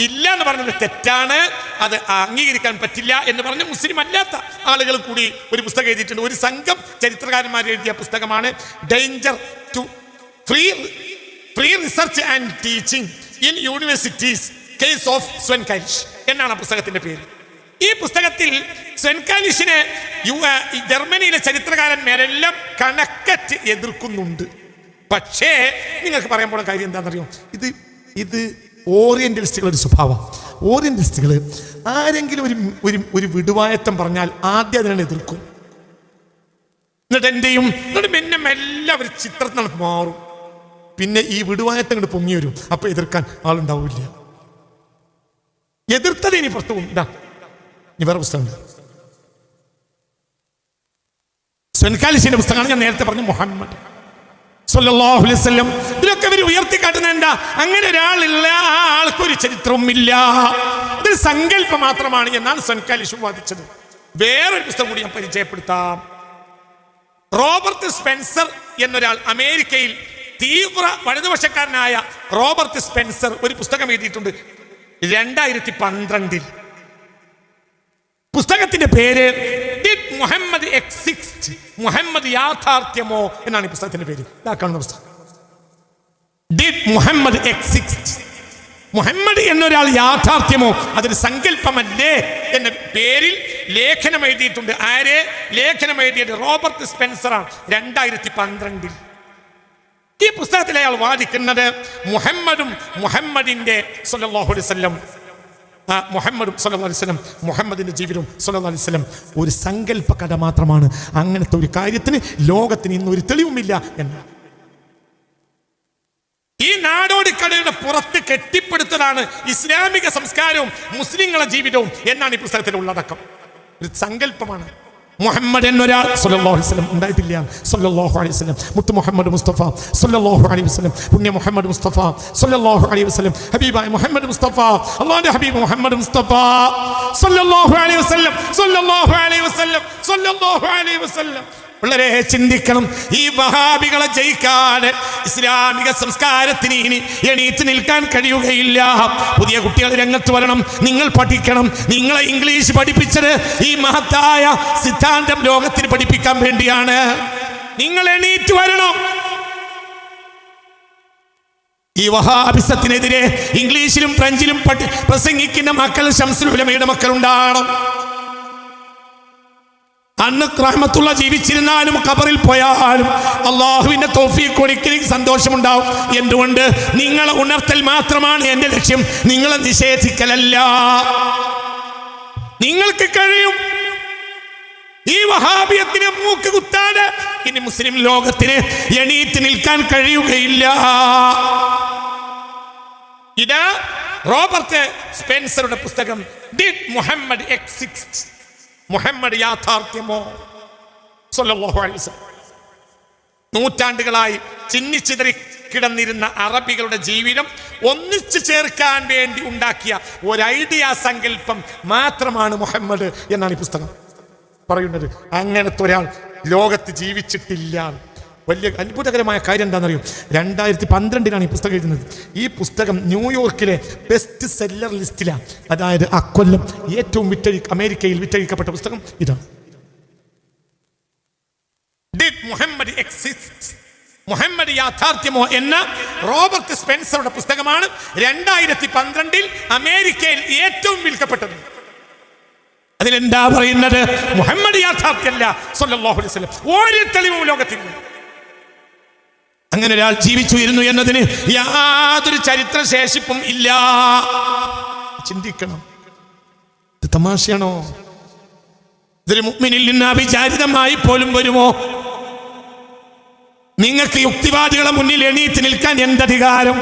ഇല്ല എന്ന് പറഞ്ഞത് തെറ്റാണ്, അത് അംഗീകരിക്കാൻ പറ്റില്ല എന്ന് പറഞ്ഞ് മുസ്ലിം അല്ലാത്ത ആളുകൾ കൂടി ഒരു പുസ്തകം എഴുതിയിട്ടുണ്ട്. ഒരു സംഘം ചരിത്രകാരന്മാർ എഴുതിയ പുസ്തകമാണ് danger to free research and teaching in universities case of Sven Kalisch എന്നാണ് പുസ്തകത്തിന്റെ പേര്. ഈ പുസ്തകത്തിൽ സ്വൻ കാലിഷിനെ ജർമ്മനിയിലെ ചരിത്രകാരന്മാരെല്ലാം കണക്കറ്റ് എതിർക്കുന്നുണ്ട്. പക്ഷേ നിങ്ങൾക്ക് പറയാൻ പോണ കാര്യം എന്താണെന്നറിയോ, ഇത് ഓറിയന്റലിസ്റ്റുകളുടെ ഒരു സ്വഭാവം. ഓറിയന്റലിസ്റ്റുകൾ ആരെങ്കിലും ഒരു വിടുവായത്തം പറഞ്ഞാൽ ആദ്യം അതിനെ എതിർക്കും. എന്നിട്ട് പിന്നെ എല്ലാവരും ചിത്രത്തിൽ മാറും. പിന്നെ ഈ വിടുവായത്തം കൊണ്ട് പൊങ്ങി വരും. അപ്പൊ എതിർക്കാൻ ആളുണ്ടാവില്ല. എതിർത്തത് ഇനി പുറത്തു പോകും. ഇനി വേറെ പുസ്തകമുണ്ട്, സ്വൻ കാലിഷിന്റെ പുസ്തകമാണ്. ഞാൻ നേരത്തെ പറഞ്ഞു മുഹമ്മദ് സ്വല്ലല്ലാഹു അലൈഹി വസല്ലം. ഇതിലൊക്കെ ഇവർ ഉയർത്തിക്കാട്ടുന്ന അങ്ങനെ ഒരാളില്ല, ആ ആൾക്കൊരു ചരിത്രവും ഇല്ല, ഇതൊരു സങ്കല്പം മാത്രമാണ് എന്നാണ് സ്വൻ കാലിഷ് വാദിച്ചത്. വേറൊരു പുസ്തകം കൂടി ഞാൻ പരിചയപ്പെടുത്താം. റോബർട്ട് സ്പെൻസർ എന്നൊരാൾ, അമേരിക്കയിൽ തീവ്ര വലതുപക്ഷക്കാരനായ റോബർട്ട് സ്പെൻസർ ഒരു പുസ്തകം എഴുതിയിട്ടുണ്ട് 2012. പുസ്തകത്തിന്റെ പേര് ഡിഡ് മുഹമ്മദ് എക്സിസ്റ്റ്, മുഹമ്മദ് യാഥാർത്ഥ്യമോ എന്നാണ് ഈ പുസ്തകത്തിന്റെ പേര്. ഇതാക്കാവുന്ന പുസ്തകം ഡിഡ് മുഹമ്മദ് എക്സിസ്റ്റ്, മുഹമ്മദ് എന്നൊരാൾ യാഥാർത്ഥ്യമോ അതൊരു സങ്കല്പമല്ലേ എന്ന പേരിൽ ലേഖനം എഴുതിയിട്ടുണ്ട്. ആരെ ലേഖനം എഴുതിയത്? റോബർട്ട് സ്പെൻസറാണ് 2012. ഈ പുസ്തകത്തിൽ അയാൾ വാദിക്കുന്നത് മുഹമ്മദിന്റെ സ്വല്ലല്ലാഹു അലൈഹി വസല്ലം മുഹമ്മദും സ്വല്ലല്ലാഹു അലൈഹി വസല്ലം മുഹമ്മദിന്റെ ജീവിതവും സ്വല്ലല്ലാഹു അലൈഹി വസല്ലം ഒരു സങ്കല്പ കഥ മാത്രമാണ്, അങ്ങനത്തെ ഒരു കാര്യത്തിന് ലോകത്തിന് ഇന്നൊരു തെളിവുമില്ല എന്നാണ്. ഈ നാടോടിക്കടയുടെ പുറത്ത് കെട്ടിപ്പടുത്തതാണ് ഇസ്ലാമിക സംസ്കാരവും മുസ്ലിങ്ങളുടെ ജീവിതവും എന്നാണ് ഈ പുസ്തകത്തിൽ ഉള്ളടക്കം. ഒരു സങ്കല്പമാണ്. മുഹമ്മദ് എന്നൊരാൾ സ്വല്ലല്ലാഹു അലൈഹി വസല്ലം ഉണ്ടായിട്ടില്ല. സ്വല്ലല്ലാഹു അലൈഹി വസല്ലം മുത്ത് മുഹമ്മദ് മുസ്തഫ സ്വല്ലല്ലാഹു അലൈഹി വസല്ലം പുണ്യ മുഹമ്മദ് മുസ്തഫ സ്വല്ലല്ലാഹു അലൈഹി വസല്ലം ഹബീബായ മുഹമ്മദ് മുസ്തഫ അല്ലാഹുവിന്റെ ഹബീബ് മുഹമ്മദ് മുസ്തഫ സ്വല്ലല്ലാഹു അലൈഹി വസല്ലം സ്വല്ലല്ലാഹു അലൈഹി വസല്ലം സ്വല്ലല്ലാഹു അലൈഹി വസല്ലം. വളരെ ചിന്തിക്കണം. ഈ വഹാബികളെ ജയിക്കാൻ ഇസ്ലാമിക സംസ്കാരത്തിന് ഇനി എണീറ്റ് നിൽക്കാൻ കഴിയുകയില്ല. പുതിയ കുട്ടികൾ രംഗത്ത് വരണം. നിങ്ങൾ പഠിക്കണം. നിങ്ങളെ ഇംഗ്ലീഷ് പഠിപ്പിച്ചത് ഈ മഹത്തായ സിദ്ധാന്തം ലോകത്തിന് പഠിപ്പിക്കാൻ വേണ്ടിയാണ്. നിങ്ങൾ എണീറ്റ് വരണം. ഈ വഹാബിസത്തിനെതിരെ ഇംഗ്ലീഷിലും ഫ്രഞ്ചിലും പ്രസംഗിക്കുന്ന മക്കൾ ശംസുൽ ഉലമയുടെ മക്കളുണ്ടാകണം. അന്ന് റഹ്മത്തുള്ള ജീവിച്ചിരുന്നാലും ഖബറിൽ പോയാലും അള്ളാഹുവിന്റെ തൗഫീഖ് ഒരിക്കലും സന്തോഷമുണ്ടാവും. എന്തുകൊണ്ട്? നിങ്ങളെ ഉണർത്തൽ മാത്രമാണ് എന്റെ ലക്ഷ്യം, നിങ്ങളെ നിഷേധിക്കലല്ല. നിങ്ങൾക്ക് കഴിയും. ഈ വഹാബിയത്തിന് മൂക്ക് കുത്താതെ ഇനി മുസ്ലിം ലോകത്തിന് എണീറ്റ് നിൽക്കാൻ കഴിയുകയില്ല. ഇതാ റോബർട്ട് സ്പെൻസറുടെ പുസ്തകം ഡിഡ് മുഹമ്മദ് എക്സിസ്റ്റ്, മുഹമ്മദ് യാഥാർത്ഥ്യമോ സ്വല്ലല്ലാഹു അലൈഹി വസല്ലം. നൂറ്റാണ്ടുകളായി ചിന്നിച്ചിതറി കിടന്നിരുന്ന അറബികളുടെ ജീവിതം ഒന്നിച്ചു ചേർക്കാൻ വേണ്ടി ഉണ്ടാക്കിയ ഒരു ഐഡിയ സങ്കല്പം മാത്രമാണ് മുഹമ്മദ് എന്നാണ് ഈ പുസ്തകം പറയുന്നത്. അങ്ങനത്തെ ഒരാൾ ലോകത്ത് ജീവിച്ചിട്ടില്ല. വലിയ അത്ഭുതകരമായ കാര്യം എന്താണെന്നറിയും? 2012 ഈ പുസ്തകം എഴുതുന്നത്. ഈ പുസ്തകം ന്യൂയോർക്കിലെ ബെസ്റ്റ് സെല്ലർ ലിസ്റ്റിലാണ്. അതായത് അക്കൊല്ലം ഏറ്റവും അമേരിക്കയിൽ വിറ്റഴിക്കപ്പെട്ട പുസ്തകം ഇതാണ്. മുഹമ്മദ് യാഥാർത്ഥ്യമോ എന്ന റോബർട്ട് സ്പെൻസറുടെ പുസ്തകമാണ് 2012 അമേരിക്കയിൽ ഏറ്റവും വിൽക്കപ്പെട്ടത്. അതിലെന്താ പറയുന്നത്? മുഹമ്മദ് യാഥാർത്ഥ്യമല്ല സ്വല്ലല്ലാഹു അലൈഹി വസല്ലം. ഒരു തെളിവും ലോകത്തില്ല. അങ്ങനെ ഒരാൾ ജീവിച്ചു ഇരുന്നു എന്നതിന് യാതൊരു ചരിത്ര ശേഷിപ്പും ഇല്ല. ചിന്തിക്കണം. ഇത് തമാശയാണോ? ഇതൊരു മുഅ്മിനിൽ നിന്ന് അവിചാരിതമായി പോലും വരുമോ? നിങ്ങൾക്ക് യുക്തിവാദികളെ മുന്നിൽ എണീറ്റ് നിൽക്കാൻ എന്തധികാരം?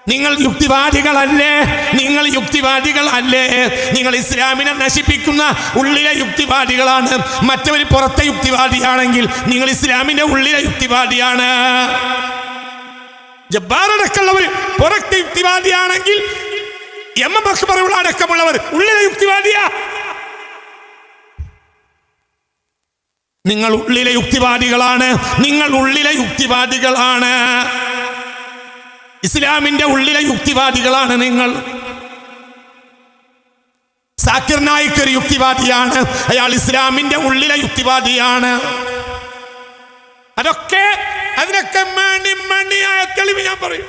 നിങ്ങൾ യുക്തിവാദികളല്ലേ? നിങ്ങൾ യുക്തിവാദികളല്ലേ? നിങ്ങൾ ഇസ്ലാമിനെ നശിപ്പിക്കുന്ന ഉള്ളിലെ യുക്തിവാദികളാണ്. മറ്റവർ പുറത്തെ യുക്തിവാദിയാണെങ്കിൽ നിങ്ങൾ ഇസ്ലാമിന്റെ ഉള്ളിലെ യുക്തിവാദിയാണ്. ജബ്ബാറടക്കമുള്ളവർ പുറത്തെ യുക്തിവാദിയാണെങ്കിൽ എം.എം. അക്ബറുള്ള അടക്കമുള്ളവർ ഉള്ളിലെ യുക്തിവാദിയാ. നിങ്ങൾ ഉള്ളിലെ യുക്തിവാദികളാണ്. നിങ്ങൾ ഉള്ളിലെ യുക്തിവാദികളാണ്. ഇസ്ലാമിന്റെ ഉള്ളിലെ യുക്തിവാദികളാണ് നിങ്ങൾ. സാക്കിർ നായിക് ഒരു യുക്തിവാദിയാണ്. അയാൾ ഇസ്ലാമിന്റെ ഉള്ളിലെ യുക്തിവാദിയാണ്. അതിനൊക്കെ മണിയായ തെളിവ് ഞാൻ പറയും.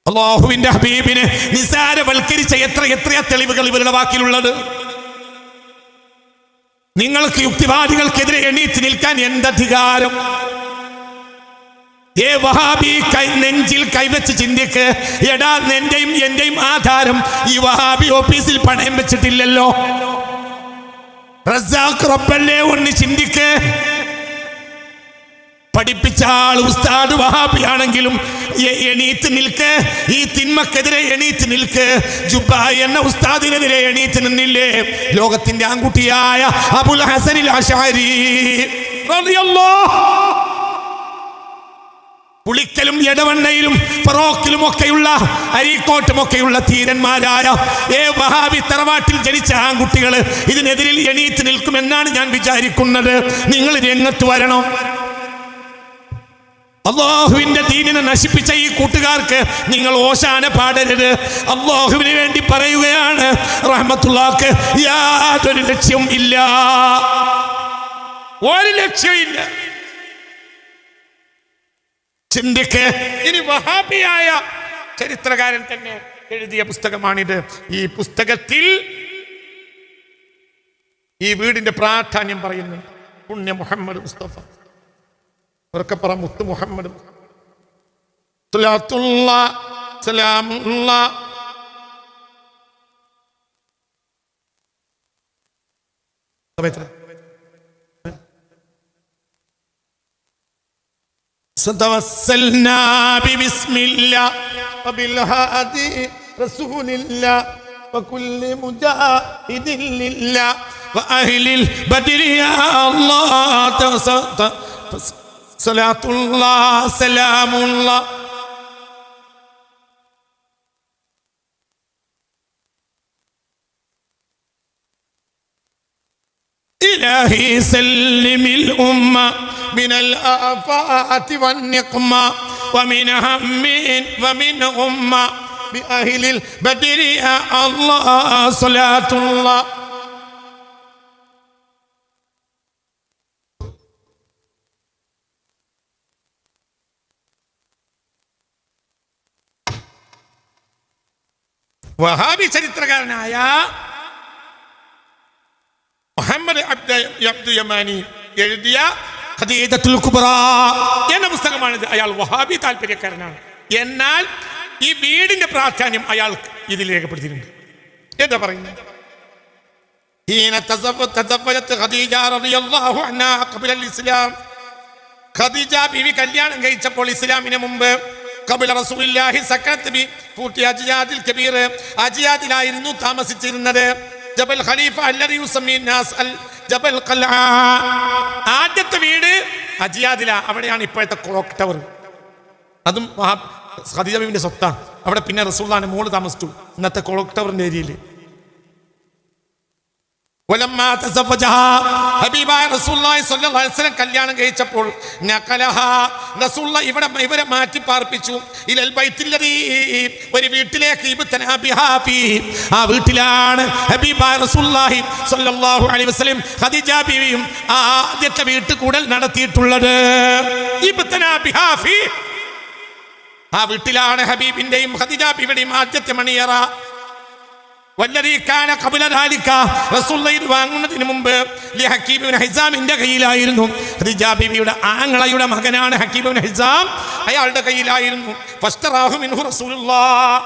അല്ലാഹുവിന്റെ ഹബീബിനെ നിസാരവൽക്കരിച്ച എത്രയെത്ര തെളിവുകൾ ഇവരുടെ വാക്കിലുള്ളത്. നിങ്ങൾക്ക് യുക്തിവാദികൾക്കെതിരെ എണീറ്റ് നിൽക്കാൻ എന്തധികാരം? വഹാബി നെഞ്ചിൽ കൈവച്ച് ചിന്തിക്ക്. എടാ, എന്റെയും ആധാരം ഈ വഹാബി ഓഫീസിൽ പണയം വെച്ചിട്ടില്ലല്ലോ. റസാഖ് റബ്ബല്ലേ, ഒന്ന് ചിന്തിക്ക്. പഠിപ്പിച്ച ആൾ ഉസ്താദ് വഹാബിയാണെങ്കിലും എണീറ്റ് നിൽക്ക്. ഈ തിന്മക്കെതിരെ എണീറ്റ് നിൽക്ക്. ജുബ്ബ എന്ന ഉസ്താദിനെതിരെ എണീറ്റ് നിന്നില്ലേ ലോകത്തിന്റെ ആൺകുട്ടിയായ അബുൽ ഹസനിൽ അശഅരി റളിയല്ലാഹു. പുളിക്കലും എടവണ്ണയിലും ഫറോക്കിലും ഒക്കെയുള്ള അരീക്കോട്ടും ഒക്കെയുള്ള ധീരന്മാരായ വഹാബി തറവാട്ടിൽ ജനിച്ച ആൺകുട്ടികൾ ഇതിനെതിരിൽ എണീറ്റ് നിൽക്കുമെന്നാണ് ഞാൻ വിചാരിക്കുന്നത്. നിങ്ങൾ രംഗത്ത് വരണം. അല്ലാഹുവിന്റെ ദീനിനെ നശിപ്പിച്ച ഈ കൂട്ടുകാർക്ക് നിങ്ങൾ ഓശാന പാടരുത്. അല്ലാഹുവിന് വേണ്ടി പറയുകയാണ്. റഹ്മത്തുള്ളാഹിക്ക് യാതൊരു ലക്ഷ്യവും ഇല്ല. ഒരു ലക്ഷ്യവും ഇല്ല. ചിന്തിക്ക്. ഇനി വഹാബിയായ ചരിത്രകാരൻ തന്നെ എഴുതിയ പുസ്തകമാണിത്. ഈ പുസ്തകത്തിൽ ഈ വീടിന്റെ പ്രാധാന്യം പറയുന്നു. പുണ്യ മുഹമ്മദ് മുസ്തഫ പറ മുത്ത് മുഹമ്മദ് تَوَسَّلْنَا بِبِسْمِ اللَّهِ وَبِالْهَادِي رَسُولِ اللَّهِ وَكُلِّ مُجَاهِدٍ لِلَّهِ وَأَهْلِ الْبَدْرِ يَا اللَّهِ صلاة الله سلام الله. إلهي سلم الأمة من الآفات والنقمة ومن هم ومن غمة بأهل البدر يا الله صلاة الله. വഹാബി ചരിത്രകാരനായ മുഹമ്മദ് അബ്ദു യമാനി എഴുതിയ ഖദീജത്തുൽ കുബ്ര എന്ന പുസ്തകമാണിത്. അയാൾ വഹാബി താല്പര്യക്കാരനാണ്. എന്നാൽ ഈ വീടിന്റെ പ്രാധാന്യം അയാൾ ഇതിൽ രേഖപ്പെടുത്തിയിട്ടുണ്ട്. എന്താ പറയുന്നത്? ഖദീജ ബീവി കല്യാണം കഴിച്ചപ്പോൾ ഇസ്ലാമിന് മുമ്പ് അജിയാദിലായിരുന്നു താമസിച്ചിരുന്നത്. ജബൽ ഖലീഫ ആദ്യത്തെ വീട് അജിയാദില. അവിടെയാണ് ഇപ്പോഴത്തെ ക്ലോക്ക് ടവർ. അതും ഖദീജ ബീവിന്റെ സ്വത്താണ്. അവിടെ പിന്നെ റസൂലുള്ളാഹിന്റെ മോള് താമസിച്ചു ഇന്നത്തെ ക്ലോക്ക് ടവറിന്റെ ഏരിയയിൽ. വലമ്മാ തസവ്വജഹാ ഹബീബായ റസൂലുള്ളാഹി സ്വല്ലല്ലാഹു അലൈഹി വസല്ലം കല്യാണം കഴിച്ചപ്പോൾ നഖലഹാ റസൂലുള്ളാഹി ഇവരെ മാറ്റി പാർപ്പിച്ചു ഇലൽ ബൈത്തില്ലദീ ഒരു വീട്ടിലേക്ക് ഇബ്തനാ ബിഹാ ഫീ ആ വീട്ടിലാണ് ഹബീബായ റസൂലുള്ളാഹി സ്വല്ലല്ലാഹു അലൈഹി വസല്ലം ഖദീജ ബീവിയും ആദ്യത്തെ വീട്ടുകൂടൽ നടത്തിയിട്ടുള്ളത്. ഇബ്തനാ ബിഹാ ഫീ ആ വീട്ടിലാണ് ഹബീബിന്റെയും ഖദീജ ബീവിയുടെയും ആദ്യത്തെ മണിയറ. റസൂലുള്ളാഹി വാങ്ങുന്നതിന് മുമ്പ് ഹക്കീം ഇബ്നു ഹിസാമിന്റെ കയ്യിലായിരുന്നു. ഖദീജ ബീവിയുടെ ആങ്ങളയുടെ മകനാണ് ഹക്കീം ഇബ്നു ഹിസാം, അയാളുടെ കയ്യിലായിരുന്നു. ഫസ്തറാഹു മിൻഹു റസൂലുള്ളാഹ്.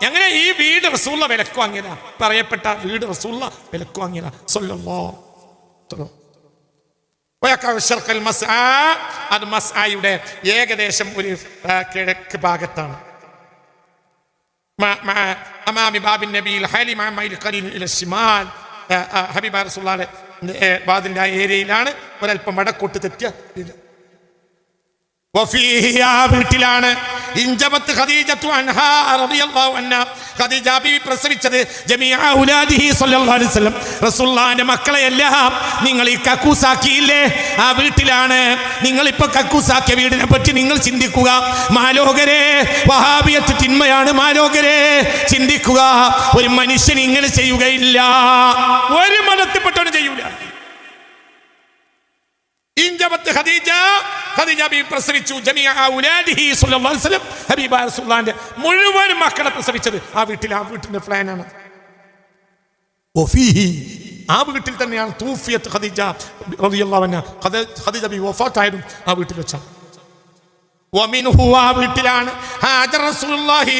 അങ്ങനെ ഈ വീട് റസൂലുള്ളാഹി വിലക്ക് വാങ്ങിയതാ, പറയപ്പെട്ട വീട് റസൂലുള്ളാഹി വിലക്ക് വാങ്ങിയതാ സ്വല്ലല്ലാഹു അത് മസ്ആയുടെ ഏകദേശം ഒരു കിഴക്ക് ഭാഗത്താണ്. ഹബീബായ റസൂലുള്ളാഹിയുടെ വാതിലിന്റെ ഏരിയയിലാണ്, ഒരൽപ്പം വടക്കോട്ട് തെറ്റിയ വീട്ടിലാണ് ഖദീജ ബീവി പ്രസവിച്ചത്. റസൂലുള്ളാഹിന്റെ മക്കളെയെല്ലാം നിങ്ങൾ ഈ കക്കൂസാക്കിയില്ലേ, ആ വീട്ടിലാണ്. നിങ്ങൾ ഇപ്പൊ കക്കൂസാക്കിയ വീടിനെ പറ്റി നിങ്ങൾ ചിന്തിക്കുക മാലോകരെ. വഹാബിയത്ത് തിന്മയാണ് മാലോകരെ, ചിന്തിക്കുക. ഒരു മനുഷ്യൻ ഇങ്ങനെ ചെയ്യുകയില്ല, ഒരു മതത്തിൽപ്പെട്ടവന് ചെയ്യൂല. ഖദീജ ബീവി പ്രസവിച്ചു. ഹബീബായ റസൂലുള്ളാഹിന്റെ മുഴുവൻ മക്കളെ പ്രസവിച്ചത് ആ വീട്ടിൽ, ആ വീട്ടിന്റെ പ്ലാനാണ്. ആ വീട്ടിൽ തന്നെയാണ് തൂഫിയത്ത് ഖദീജ റളിയല്ലാഹു അൻഹ. ഖദീജ ബീവി വഫാത്തായതും ആ വീട്ടിൽ വെച്ചാണ്. ആ വീട്ടിലാണ് ഹാജർ റസൂലുള്ളാഹി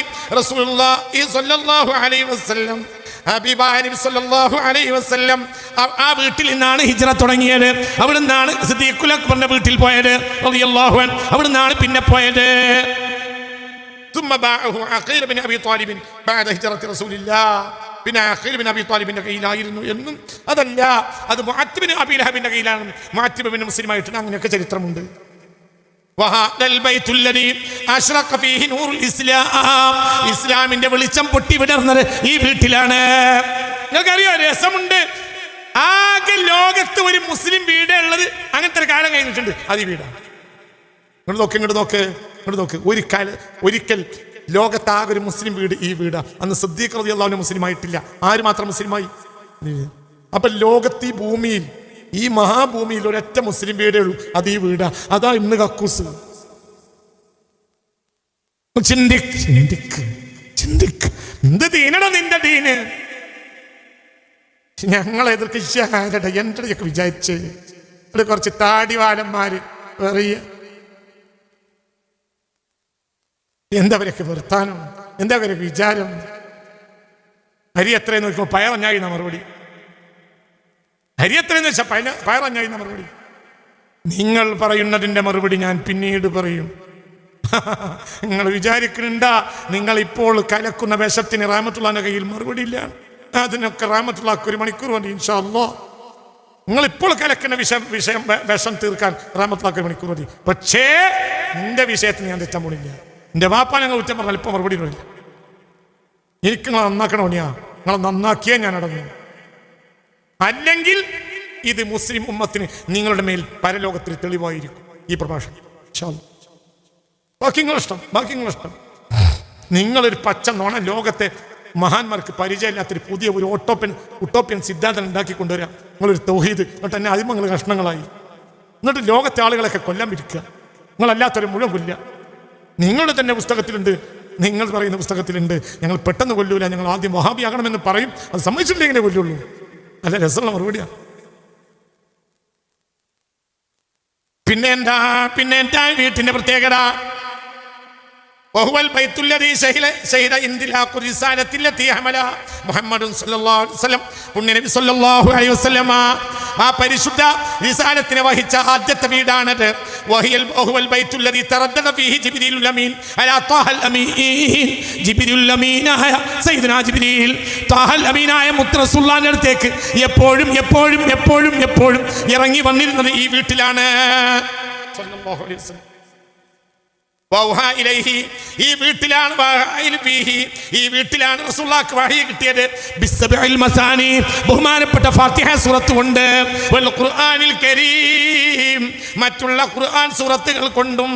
സ്വല്ലല്ലാഹു അലൈഹി വസല്ലം ഹബീബായ നബി സല്ലല്ലാഹു അലൈഹി വസല്ലം ആ വീട്ടിൽ നിന്നാണ് ഹിജ്റ തുടങ്ങിയത്. അവിടെ നിന്നാണ് സിദ്ദീഖുൽ അക്ബറിന്റെ വീട്ടിൽ പോയത് റളിയല്ലാഹു അൻഹു. അവിടെ നിന്നാണ് പിന്നെ പോയത്. ثم باعه عقيل بن ابي طالب بعد هجرة رسول الله. പിന്നെ അഖീൽ ബിൻ അബി ത്വാലിബിന്റെ കയ്യിലായിരുന്നു എന്നും അതല്ല, അത് മുഅത്തിബ് ബിൻ അബീ ലഹബിന്റെ കയ്യിലാണ്. മുഅത്തിബ് ബിൻ മുസ്ലിമായിട്ട് അങ്ങനെയൊക്കെ ചരിത്രമുണ്ട്. ഇസ്ലാമിന്റെ വെളിച്ചം പൊട്ടി വിടർന്നത് ഈ വീട്ടിലാണ്. നിങ്ങൾക്കറിയോ, രസമുണ്ട്. ആകെ ലോകത്ത് ഒരു മുസ്ലിം വീടേ ഉള്ളത്. അങ്ങനത്തെ ഒരു കാലം കഴിഞ്ഞിട്ടുണ്ട്, അത് ഈ വീടാണ്. ഇങ്ങോട്ട് നോക്ക്. ഒരിക്കൽ ലോകത്താകെ ഒരു മുസ്ലിം വീട് ഈ വീടാ. അന്ന് സിദ്ദീഖ് റളിയല്ലാഹു അൻഹു മുസ്ലിം ആയിട്ടില്ല. ആര് മാത്രം മുസ്ലിമായി? അപ്പൊ ലോകത്ത് ഈ ഭൂമിയിൽ, ഈ മഹാഭൂമിയിൽ ഒരൊറ്റ മുസ്ലിം വീടേ ഉള്ളൂ, അത് ഈ വീടാ. അതാ ഇന്ന് കക്കൂസ്. ചിന്തിക്ക് എന്ത് ദീനടാ നിന്റെ ദീന്. ഞങ്ങളെ എതിർക്ക് എന്റെയൊക്കെ വിചാരിച്ച് കുറച്ച് താടിവാലന്മാര് വെറിയ എന്താ അവരൊക്കെ വർത്താനം, എന്താ അവരൊക്കെ വിചാരം. അരി എത്രയെന്ന് നോക്കുമ്പോൾ പയറഞ്ഞായി മറുപടി. അരി എത്രയെന്ന് വെച്ചാൽ പയറഞ്ഞായി മറുപടി. നിങ്ങൾ പറയുന്നതിൻ്റെ മറുപടി ഞാൻ പിന്നീട് പറയും. നിങ്ങൾ വിചാരിക്കുന്നുണ്ടാ നിങ്ങൾ ഇപ്പോൾ കലക്കുന്ന വിഷത്തിന് റഹ്മത്തുള്ളാഹിന്റെ കയ്യിൽ മറുപടി ഇല്ല. അതിനൊക്കെ റഹ്മത്തുള്ളാഹിക്ക് 1 മണിക്കൂർ മതി ഇൻഷാ അല്ലാഹ്. നിങ്ങൾ ഇപ്പോൾ കലക്കുന്ന വിഷം തീർക്കാൻ റഹ്മത്തുള്ളാഹിക്ക് 1 മണിക്കൂർ മതി. പക്ഷേ നിന്റെ വിഷയത്തിന് ഞാൻ തെറ്റാൻ പോണില്ല. എൻ്റെ വാപ്പ ഞങ്ങൾ കുറ്റം പറഞ്ഞാൽ ഇപ്പം മറുപടി പറയില്ല. എനിക്ക് നിങ്ങൾ നന്നാക്കണോ? നിങ്ങൾ നന്നാക്കിയേ ഞാൻ അടങ്ങും. അല്ലെങ്കിൽ ഇത് മുസ്ലിം ഉമ്മത്തിന് നിങ്ങളുടെ മേൽ പരലോകത്തിൽ തെളിവായിരിക്കും ഈ പ്രഭാഷണം. ബാക്കി നിങ്ങളിഷ്ടം. നിങ്ങളൊരു പച്ച നോണ ലോകത്തെ മഹാന്മാർക്ക് പരിചയമില്ലാത്തൊരു പുതിയ ഒരു ഉട്ടോപ്യൻ സിദ്ധാന്തം ഉണ്ടാക്കി കൊണ്ടുവരിക. നിങ്ങളൊരു തൗഹീദ് എന്നിട്ട് തന്നെ അതിൽ നിങ്ങൾ കഷ്ണങ്ങളായി. എന്നിട്ട് ലോകത്തെ ആളുകളൊക്കെ കൊല്ലാൻ പിരിക്കുക. നിങ്ങളല്ലാത്തൊരു മുഴുവൻ കൊല്ലുക. നിങ്ങളുടെ തന്നെ പുസ്തകത്തിലുണ്ട്, നിങ്ങൾ പറയുന്ന പുസ്തകത്തിലുണ്ട്, ഞങ്ങൾ പെട്ടെന്ന് കൊല്ലൂല, ഞങ്ങൾ ആദ്യം വഹാബിയാകണമെന്ന് പറയും. അത് സമ്മതിച്ചിട്ടില്ലെങ്കിലേ കൊല്ലുള്ളൂ. നല്ല രസമുള്ള മറുപടിയാണ്. പിന്നെ എന്താ വീട്ടിന്റെ പ്രത്യേകത? വഹുവൽ ബൈത്തുല്ലദീ ശഹീദ ഇന്ദിലാഖു റിസാലത്തില്ലത്തി ഹമല മുഹമ്മദുൻ സ്വല്ലല്ലാഹു അലൈഹി വസല്ലം. പുണ്യ നബി സ്വല്ലല്ലാഹു അലൈഹി വസല്ലം ആ പരിശുദ്ധ റിസാലത്തിനെ വഹിച്ച ആദ്യത്തെ വീടാണത്. വഹുവൽ ബൈത്തുല്ലദീ തറദ്ദദ ഫീഹി ജിബ്രീലുൽ അമീൻ അലാ ത്വാഹൽ അമീൻ. ജിബ്രീലുൽ അമീനായ സയ്യിദുനാ ജിബ്രീൽ ത്വാഹൽ അമീനായ മുത്ത് റസൂലുള്ളാഹിന്റെ അടുത്തേക്ക് എപ്പോഴും ഇറങ്ങി വന്നിരുന്നത് ഈ വീട്ടിലാണ് സ്വല്ലല്ലാഹു അലൈഹി വസല്ലം. ഈ വീട്ടിലാണ് ഈ വീട്ടിലാണ് റസൂലുള്ളാഹിക്ക് വഹി കിട്ടിയത്. ബിസ്സബഇൽ മസാനി, ബഹുമാനപ്പെട്ട ഫാത്തിഹ സൂറത്ത് കൊണ്ട്, വൽ ഖുർആനിൽ കരീം, മറ്റുള്ള ഖുർആൻ സൂറത്തുകൾ കൊണ്ടും.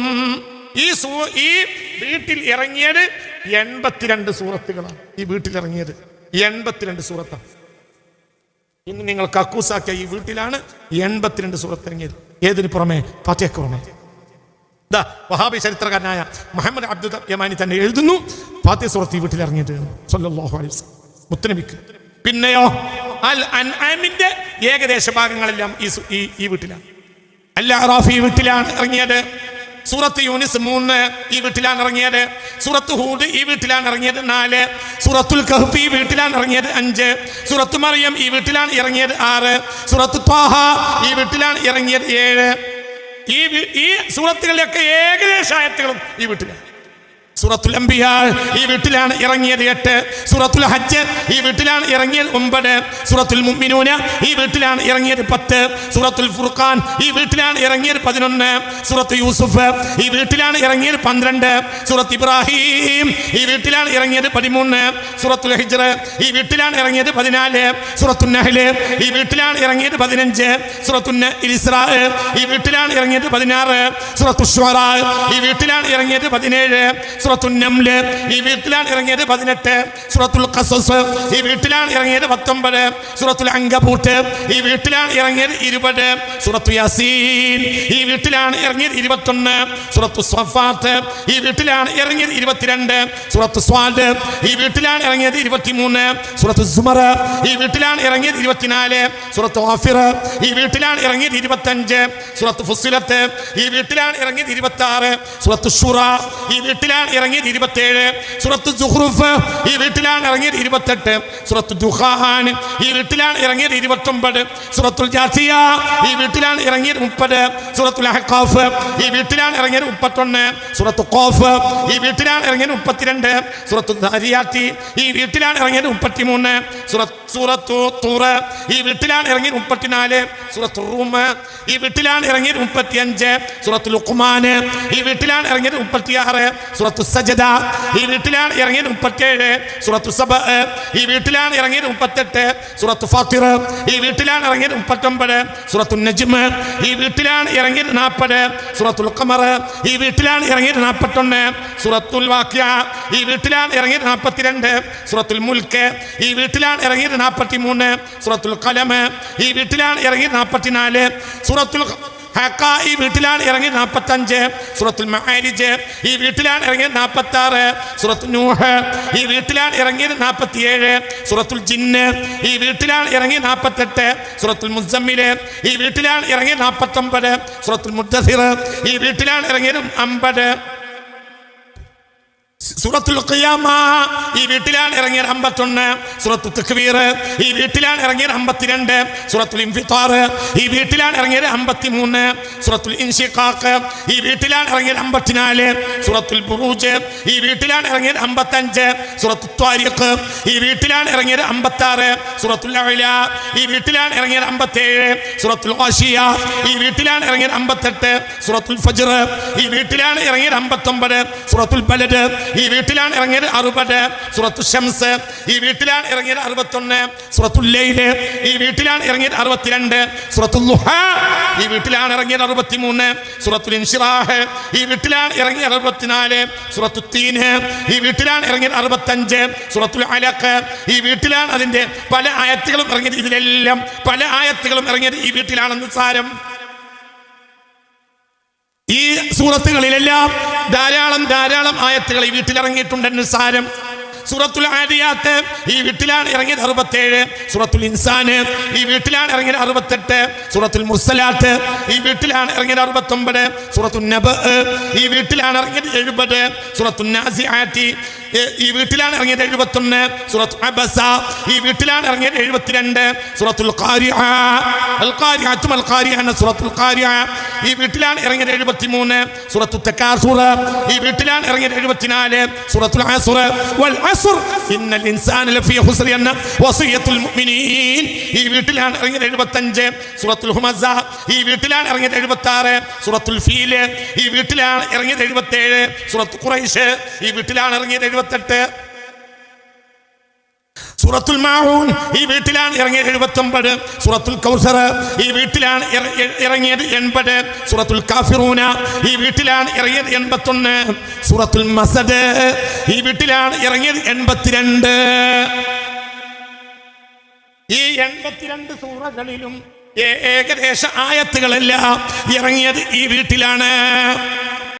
ഈ വീട്ടിൽ ഇറങ്ങിയത് 82 സൂറത്തുകളാണ്. ഈ വീട്ടിൽ ഇറങ്ങിയത് 82 സൂറത്താണ്. ഇന്ന് നിങ്ങൾ കക്കൂസാക്കിയ ഈ വീട്ടിലാണ് 82 സൂറത്ത് ഇറങ്ങിയത്. ഏതിന് പുറമെ? ഫാത്തിഹയ്ക്ക് പുറമെ. വഹാബി ചരിത്രകാരനായ മുഹമ്മദ് അബ്ദുൽ യമാനി തന്നെ എഴുതുന്നു, ഫാത്തിഹ സൂറത്ത് ഈ വീട്ടിൽ ഇറങ്ങിയത് സല്ലല്ലാഹു അലൈഹി വസല്ലം മുത്തനബിക്ക്. പിന്നെയോ അൽ അൻആമിന്റെ ഏകദേശ ഭാഗങ്ങളെല്ലാം ഈ വീട്ടിലാണ്. അൽ അറാഫ് ഈ വീട്ടിലാണ് ഇറങ്ങിയത്. സൂറത്ത് യൂനിസ് 3 ഈ വീട്ടിലാണ് ഇറങ്ങിയത്. സൂറത്ത് ഹൂദ് ഈ വീട്ടിലാണ് ഇറങ്ങിയത് 4. സൂറത്തുൽ കഹ്ഫ് ഈ വീട്ടിലാണ് ഇറങ്ങിയത് 5. സൂറത്ത് മറിയം ഈ വീട്ടിലാണ് ഇറങ്ങിയത് 6. സൂറത്ത് ത്വാഹ ഈ വീട്ടിലാണ് ഇറങ്ങിയത് 7. ഈ സൂറത്തുകളിലൊക്കെ ഏകദേശ ആയത്തുകളും ഈ വീട്ടിലാണ്. സൂറത്തുൽ അംബിയാ ഈ വീട്ടിലാണ് ഇറങ്ങിയത് 8. സൂറത്തുൽ ഹജ്ജ് ഈ വീട്ടിലാണ് ഇറങ്ങിയത് 9. സൂറത്തുൽ മുഅ്മിനൂന ഈ വീട്ടിലാണ് ഇറങ്ങിയത് 10. സൂറത്തുൽ ഫുർഖാൻ ഈ വീട്ടിലാണ് ഇറങ്ങിയത് 11. സൂറത്ത് യൂസുഫ് ഈ വീട്ടിലാണ് ഇറങ്ങിയത് 12. സൂറത്ത് ഇബ്രാഹിം ഈ വീട്ടിലാണ് ഇറങ്ങിയത് 13. സൂറത്തുൽ ഹിജ്ർ ഈ വീട്ടിലാണ് ഇറങ്ങിയത് 14. സൂറത്തുൽ നഹ്ൽ ഈ വീട്ടിലാണ് ഇറങ്ങിയത് 15. സൂറത്തുൽ ഇസ്രാ ഈ വീട്ടിലാണ് ഇറങ്ങിയത് 16. സൂറത്തുൽ ശുഅറാ ഈ വീട്ടിലാണ് ഇറങ്ങിയത് 17. സൂറത്തുൽ നംൽ ഈ വീട്ടിലാണ് ഇറങ്ങിയത് 18. സൂറത്തുൽ ഖസസ് ഈ വീട്ടിലാണ് ഇറങ്ങിയത് 19. സൂറത്തുൽ അൻകബൂത്ത് ഈ വീട്ടിലാണ് ഇറങ്ങിയത് 20. സൂറത്തുൽ യാസീൻ ഈ വീട്ടിലാണ് ഇറങ്ങിയത് 21. സൂറത്തുൽ സ്വഫാത്ത് ഈ വീട്ടിലാണ് ഇറങ്ങിയത് 22. സൂറത്തുൽ സ്വാദ് ഈ വീട്ടിലാണ് ഇറങ്ങിയത് 23. സൂറത്തുൽ സുമർ ഈ വീട്ടിലാണ് ഇറങ്ങിയത് 24. സൂറത്തുൽ ഗാഫിർ ഈ വീട്ടിലാണ് ഇറങ്ങിയത് 25. സൂറത്തുൽ ഫുസ്സിലത്ത് ഈ വീട്ടിലാണ് ഇറങ്ങിയത് 26. സൂറത്തുൽ ശൂറ ഈ വീട്ടിലാണ് ഇറങ്ങിയത് 27. സൂറത്ത് സുഖ്റുഫ് ഈ വീട്ടിലാണ് ഇറങ്ങിയത് 28. സൂറത്ത് ദുഖാൻ ഈ വീട്ടിലാണ് ഇറങ്ങിയത് 29. സൂറത്തുൽ ജാസിയ ഈ വീട്ടിലാണ് ഇറങ്ങിയത് 30. സൂറത്തുൽ അഹ്ഖാഫ് ഈ വീട്ടിലാണ് ഇറങ്ങിയത് 31. സൂറത്ത് ഖാഫ് ഈ വീട്ടിലാണ് ഇറങ്ങിയത് 32. സൂറത്തുൽ ദാരിയാത്തി ഈ വീട്ടിലാണ് ഇറങ്ങിയത് 33. സൂറത്തു തൂർ ഈ വീട്ടിലാണ് ഇറങ്ങിയത് 34. സൂറത്ത് റൂം ഈ വീട്ടിലാണ് ഇറങ്ങിയത് 35. സൂറത്ത് ലുഖ്മാൻ ഈ വീട്ടിലാണ് ഇറങ്ങിയത് 36. സൂറത്ത് സജദ ഈ വീട്ടിലാണ് ഇറങ്ങിയത് 37. സൂറത്ത് സബ ഈ വീട്ടിലാണ് ഇറങ്ങിയത് 38. സൂറത്ത് ഫാത്തിർ ഈ വീട്ടിലാണ് ഇറങ്ങിയത് 39. സൂറത്തുൽ നജ്മ് ഈ വീട്ടിലാണ് ഇറങ്ങിയത് 40. സൂറത്തുൽ ഖമർ ഈ വീട്ടിലാണ് ഇറങ്ങിയത് 41. സൂറത്തുൽ വാഖിഅ ഈ വീട്ടിലാണ് ഇറങ്ങിയത് 42. സൂറത്തുൽ മുൽക്ക് ഈ വീട്ടിലാണ് ഇറങ്ങിയത് 43. സൂറത്തുൽ ഖലം ഈ വീട്ടിലാണ് ഇറങ്ങിയത് 44. സൂറത്തുൽ ഹഖ ഈ വീട്ടിലാണ് ഇറങ്ങിയത് 45. സൂറത്തുൽ മആരിജ് ഈ വീട്ടിലാണ് ഇറങ്ങിയത് 46. സൂറത്തുൽ നൂഹ് ഈ വീട്ടിലാണ് ഇറങ്ങിയത് 47. സൂറത്തുൽ ജിന്ന് ഈ വീട്ടിലാണ് ഇറങ്ങിയത് 48. സൂറത്തുൽ മുസമ്മിൽ ഈ വീട്ടിലാണ് ഇറങ്ങിയത് 49. സൂറത്തുൽ മുദ്ദസിർ ഈ വീട്ടിലാണ് ഇറങ്ങിയത് 50. സൂറത്തുൽ ഖിയാമ ഈ വീട്ടിലാണ് ഇറങ്ങിയത് 51. സൂറത്തുൽ തക്വീർ ഈ വീട്ടിലാണ് ഇറങ്ങിയത് 52. സൂറത്തുൽ ഇൻഫിത്താർ ഈ വീട്ടിലാണ് ഇറങ്ങിയത് 53. സൂറത്തുൽ ഇൻഷിഖാഖ് ഈ വീട്ടിലാണ് ഇറങ്ങിയത് 54. സൂറത്തുൽ ബുറൂജ് ഈ വീട്ടിലാണ് ഇറങ്ങിയത് 55. സൂറത്തുൽ ത്വാരിഖ് ഈ വീട്ടിലാണ് ഇറങ്ങിയത് 56. സൂറത്തുൽ അഅ്ല ഈ വീട്ടിലാണ് ഇറങ്ങിയത് 57. സൂറത്തുൽ ഗാശിയ ഈ വീട്ടിലാണ് ഇറങ്ങിയത് 58. സൂറത്തുൽ ഫജ്ർ ഈ വീട്ടിലാണ് ഇറങ്ങിയത് 59. സൂറത്തുൽ ബലദ് ഈ വീട്ടിലാണ് ഇറങ്ങിയത് 60. സൂറത്തുൽ ശംസ് ഈ വീട്ടിലാണ് ഇറങ്ങിയത് 61. സൂറത്തുൽ ലൈൽ ഈ വീട്ടിലാണ് ഇറങ്ങിയത് 62. സൂറത്തുൽ ളുഹ ഈ വീട്ടിലാണ് ഇറങ്ങിയത് 63. സൂറത്തുൽ ഇൻശിറാഹ് ഈ വീട്ടിലാണ് ഇറങ്ങിയത് 64. സൂറത്തുൽ തീൻ ഈ വീട്ടിലാണ് ഇറങ്ങിയത് 65. സൂറത്തുൽ അലഖ് ഈ വീട്ടിലാണ് അതിന്റെ പല ആയത്തുകളും ഇറങ്ങിയത്. ഇതിലെല്ലാം പല ആയത്തുകളും ഇറങ്ങിയത് ഈ വീട്ടിലാണെന്ന് സാരം. ഈ സൂറത്തുകളിലെല്ലാം ധാരാളം ആയത്തുകൾ ഈ വീട്ടിൽ ഇറങ്ങിയിട്ടുണ്ടെന്ന് സാരം. സൂറത്തുൽ ആദിയാത്ത് ഈ വീട്ടിലാണ് ഇറങ്ങിയത് 67. സൂറത്തുൽ ഇൻസാൻ ഈ വീട്ടിലാണ് ഇറങ്ങിയത് 68. സൂറത്തുൽ മുർസലാത്ത് ഈ വീട്ടിലാണ് ഇറങ്ങിയത് 69. സൂറത്തുൽ നബ ഈ വീട്ടിലാണ് ഇറങ്ങിയത് 70. സൂറത്തുൽ നാസിആത്തി ഈ വീട്ടിലാണ് ഇറങ്ങിയത് 71. സൂറത്ത് അബസ ഈ വീട്ടിലാണ് ഇറങ്ങിയത് 72. സൂറത്തുൽ ഖാരിഅ സൂറത്തുൽ ഖാരിഅ ഈ വീട്ടിലാണ് ഇറങ്ങിയത് 73. സൂറത്തുൽ തകാസുർ ഈ വീട്ടിലാണ് ഇറങ്ങിയത് 74. സൂറത്തുൽ അസ്ർ വൽ അസ്ർ ഇന്നൽ ഇൻസാന ലഫീ ഖുസ്ർ എന്ന വസിയത്തുൽ മുഅ്മിനീൻ ഈ വീട്ടിലാണ് ഇറങ്ങിയത് 75 സൂറത്തുൽ ഹുമസ ഈ വീട്ടിലാണ് ഇറങ്ങിയത് 76 സൂറത്തുൽ ഫീൽ ഈ വീട്ടിലാണ് ഇറങ്ങിയത് 77 സൂറത്തുൽ ഖുറൈശ് ഈ വീട്ടിലാണ് ഇറങ്ങിയത് 78 സൂറത്തുൽ മാഊൻ ഈ വീട്ടിലാണ് ഇറങ്ങിയത് 79 സൂറത്തുൽ കൗസർ ഈ വീട്ടിലാണ് ഇറങ്ങിയത് 80 സൂറത്തുൽ കാഫിറൂന ഈ വീട്ടിലാണ് ഇറങ്ങിയത് 81 സൂറത്തുൽ മസദ് ഈ വീട്ടിലാണ് ഇറങ്ങിയത് 82 ഈ 82 സൂറകളിലും ഏകദേശ ആയത്തുകളെല്ലാം ഇറങ്ങിയത് ഈ വീട്ടിലാണ്.